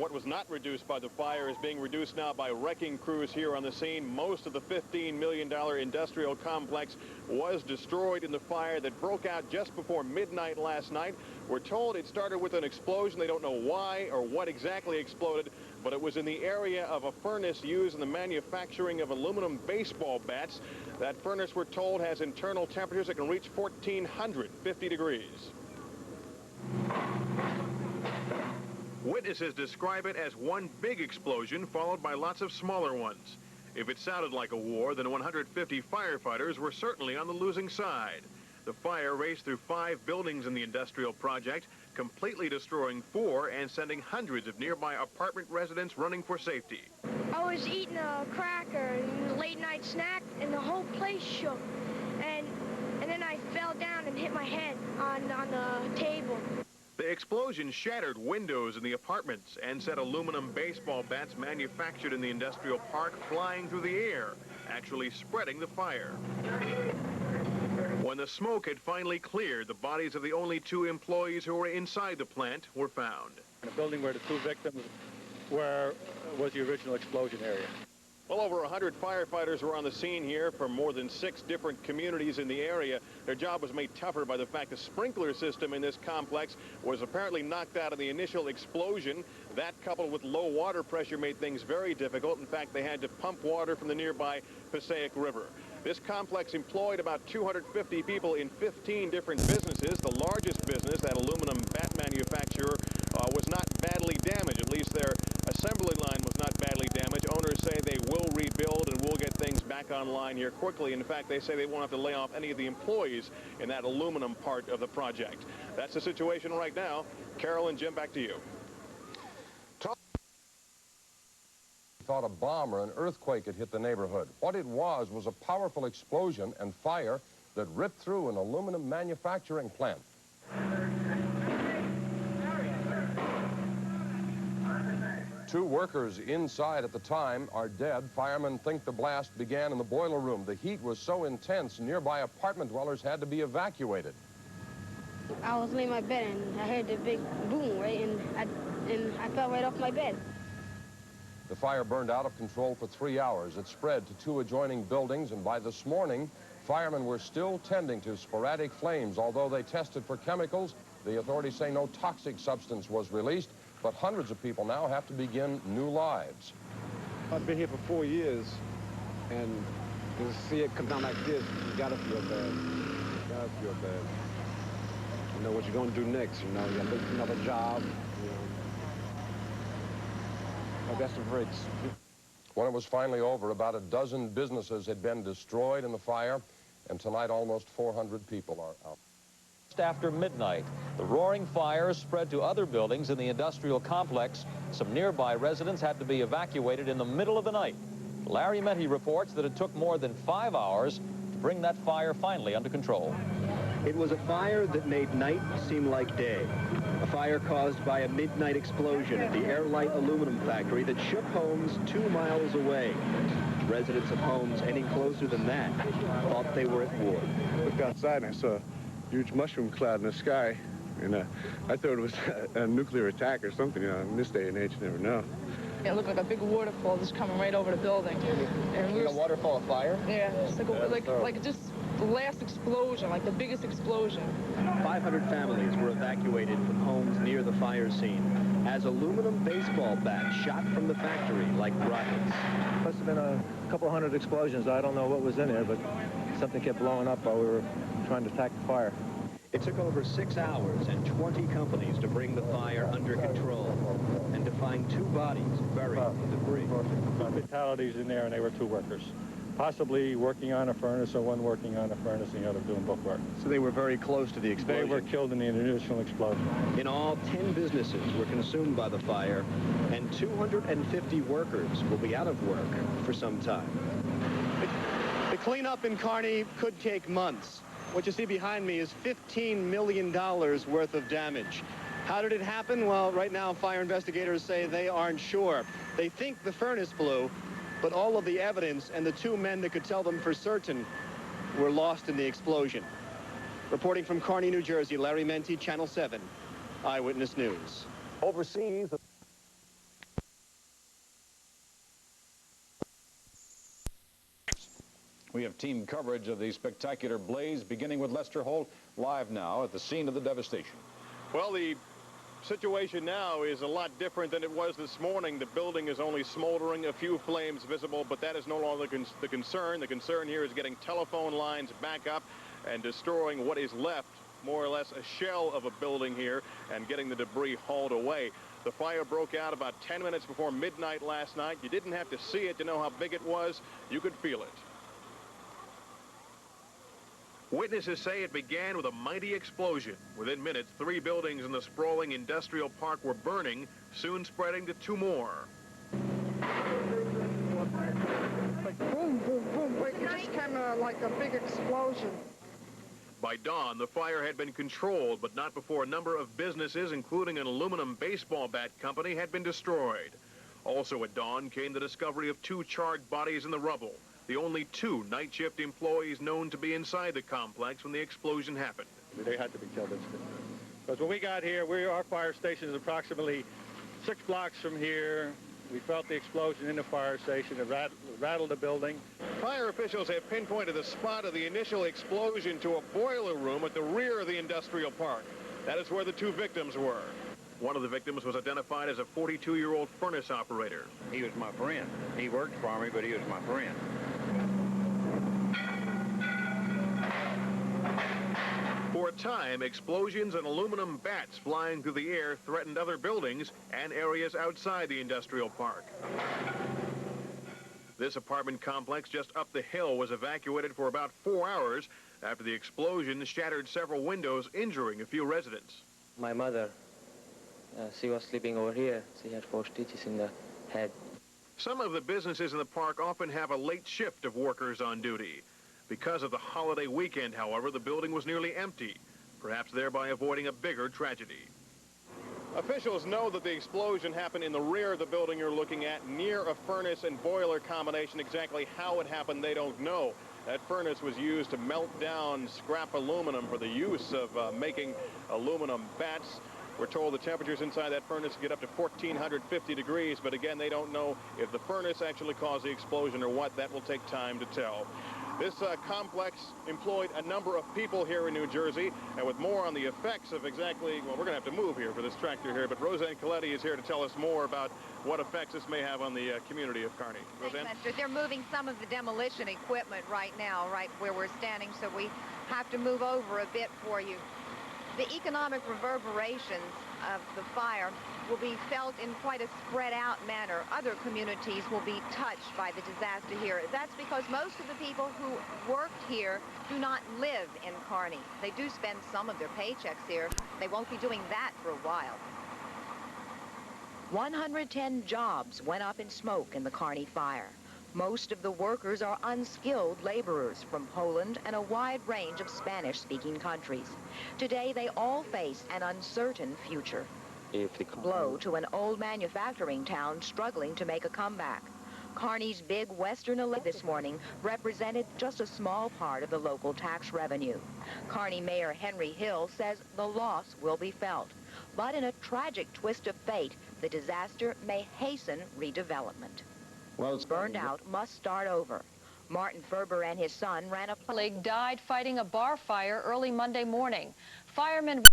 what was not reduced by the fire is being reduced now by wrecking crews here on the scene. Most of the $15 million industrial complex was destroyed in the fire that broke out just before midnight last night. We're told it started with an explosion. They don't know why or what exactly exploded, but it was in the area of a furnace used in the manufacturing of aluminum baseball bats. That furnace, we're told, has internal temperatures that can reach 1,450 degrees. Witnesses describe it as one big explosion followed by lots of smaller ones. If it sounded like a war, then 150 firefighters were certainly on the losing side. The fire raced through 5 buildings in the industrial project, completely destroying 4 and sending hundreds of nearby apartment residents running for safety. I was eating a cracker, a late-night snack, and the whole place shook. And then I fell down and hit my head on the table. The explosion shattered windows in the apartments and sent aluminum baseball bats manufactured in the industrial park flying through the air, actually spreading the fire. When the smoke had finally cleared, the bodies of the only 2 employees who were inside the plant were found. In a building where the 2 victims were was the original explosion area. Well, over 100 firefighters were on the scene here from more than 6 different communities in the area. Their job was made tougher by the fact the sprinkler system in this complex was apparently knocked out in the initial explosion. That, coupled with low water pressure, made things very difficult. In fact, they had to pump water from the nearby Passaic River. This complex employed about 250 people in 15 different businesses. The largest business, that aluminum bat manufacturer, was not badly damaged. At least their assembly line was not badly damaged. Owners say they will rebuild and will get things back online here quickly. In fact, they say they won't have to lay off any of the employees in that aluminum part of the project. That's the situation right now. Carol and Jim, back to you. Thought a bomb or an earthquake had hit the neighborhood. What it was a powerful explosion and fire that ripped through an aluminum manufacturing plant. 2 workers inside at the time are dead. Firemen think the blast began in the boiler room. The heat was so intense, nearby apartment dwellers had to be evacuated. I was laying in my bed and I heard the big boom, right? And I fell right off my bed. The fire burned out of control for 3 hours. It spread to 2 adjoining buildings, and by this morning, firemen were still tending to sporadic flames. Although they tested for chemicals, the authorities say no toxic substance was released, but hundreds of people now have to begin new lives. I've been here for 4 years, and to see it come down like this, you gotta feel bad. You gotta feel bad. You know what you're gonna do next, you know, you gotta look for another job, you know. I got some breaks. When it was finally over, about a dozen businesses had been destroyed in the fire, and tonight almost 400 people are out. After midnight, the roaring fires spread to other buildings in the industrial complex. Some nearby residents had to be evacuated in the middle of the night. Larry Menti reports that it took more than 5 hours to bring that fire finally under control. It was a fire that made night seem like day. A fire caused by a midnight explosion at the Airlight aluminum factory that shook homes 2 miles away. Residents of homes any closer than that thought they were at war. I looked outside and I saw a huge mushroom cloud in the sky, and I thought it was a nuclear attack or something. You know, in this day and age, you never know. It looked like a big waterfall just coming right over the building. And we were, a waterfall of fire? Yeah, it's like just the last explosion, like the biggest explosion. 500 families were evacuated from homes near the fire scene as aluminum baseball bats shot from the factory like rockets. Must have been a couple hundred explosions. I don't know what was in there, but something kept blowing up while we were trying to attack the fire. It took over 6 hours and 20 companies to bring the fire under control and to find 2 bodies buried in debris. Fatalities in there, and they were 2 workers. Possibly working on a furnace, or one working on a furnace and the other doing bookwork. So they were very close to the explosion? They were killed in the initial explosion. In all, 10 businesses were consumed by the fire, and 250 workers will be out of work for some time. The cleanup in Kearny could take months. What you see behind me is $15 million worth of damage. How did it happen? Well, right now, fire investigators say they aren't sure. They think the furnace blew, but all of the evidence and the 2 men that could tell them for certain were lost in the explosion. Reporting from Kearny, New Jersey, Larry Menti, Channel 7, Eyewitness News. Overseas, We have team coverage of the spectacular blaze, beginning with Lester Holt, live now at the scene of the devastation. Well, the situation now is a lot different than it was this morning. The building is only smoldering, a few flames visible, but that is no longer the concern. The concern here is getting telephone lines back up and destroying what is left, more or less a shell of a building here, and getting the debris hauled away. The fire broke out about 10 minutes before midnight last night. You didn't have to see it to know how big it was. You could feel it. Witnesses say it began with a mighty explosion. Within minutes, 3 buildings in the sprawling industrial park were burning, soon spreading to 2 more. Like boom, boom, boom. It just kind of like a big explosion. By dawn, the fire had been controlled, but not before a number of businesses, including an aluminum baseball bat company, had been destroyed. Also at dawn came the discovery of 2 charred bodies in the rubble, the only 2 night shift employees known to be inside the complex when the explosion happened. They had to be killed instantly. Because when we got here, our fire station is approximately 6 blocks from here. We felt the explosion in the fire station. It rattled the building. Fire officials have pinpointed the spot of the initial explosion to a boiler room at the rear of the industrial park. That is where the 2 victims were. One of the victims was identified as a 42-year-old furnace operator. He was my friend. He worked for me, but he was my friend. For a time, explosions and aluminum bats flying through the air threatened other buildings and areas outside the industrial park. This apartment complex just up the hill was evacuated for about 4 hours after the explosion shattered several windows, injuring a few residents. My mother, she was sleeping over here. She had 4 stitches in the head. Some of the businesses in the park often have a late shift of workers on duty. Because of the holiday weekend, however, the building was nearly empty, perhaps thereby avoiding a bigger tragedy. Officials know that the explosion happened in the rear of the building you're looking at, near a furnace and boiler combination. Exactly how it happened, they don't know. That furnace was used to melt down scrap aluminum for the use of making aluminum bats. We're told the temperatures inside that furnace get up to 1,450 degrees, but again, they don't know if the furnace actually caused the explosion or what. That will take time to tell. This complex employed a number of people here in New Jersey, and with more on the effects of exactly, well, we're going to have to move here for this tractor here, but Roseanne Coletti is here to tell us more about what effects this may have on the community of Kearny. Roseanne? Thanks, Lester. They're moving some of the demolition equipment right now, right where we're standing, so we have to move over a bit for you. The economic reverberations of the fire will be felt in quite a spread out manner. Other communities will be touched by the disaster here. That's because most of the people who worked here do not live in Kearny. They do spend some of their paychecks here. They won't be doing that for a while. 110 jobs went up in smoke in the Kearny fire. Most of the workers are unskilled laborers from Poland and a wide range of Spanish-speaking countries. Today, they all face an uncertain future. Blow to an old manufacturing town struggling to make a comeback. Kearny's big Western elect this morning represented just a small part of the local tax revenue. Kearny Mayor Henry Hill says the loss will be felt. But in a tragic twist of fate, the disaster may hasten redevelopment. Well, it's burned out must start over. Martin Ferber and his son ran a... Died fighting a bar fire early Monday morning. Firemen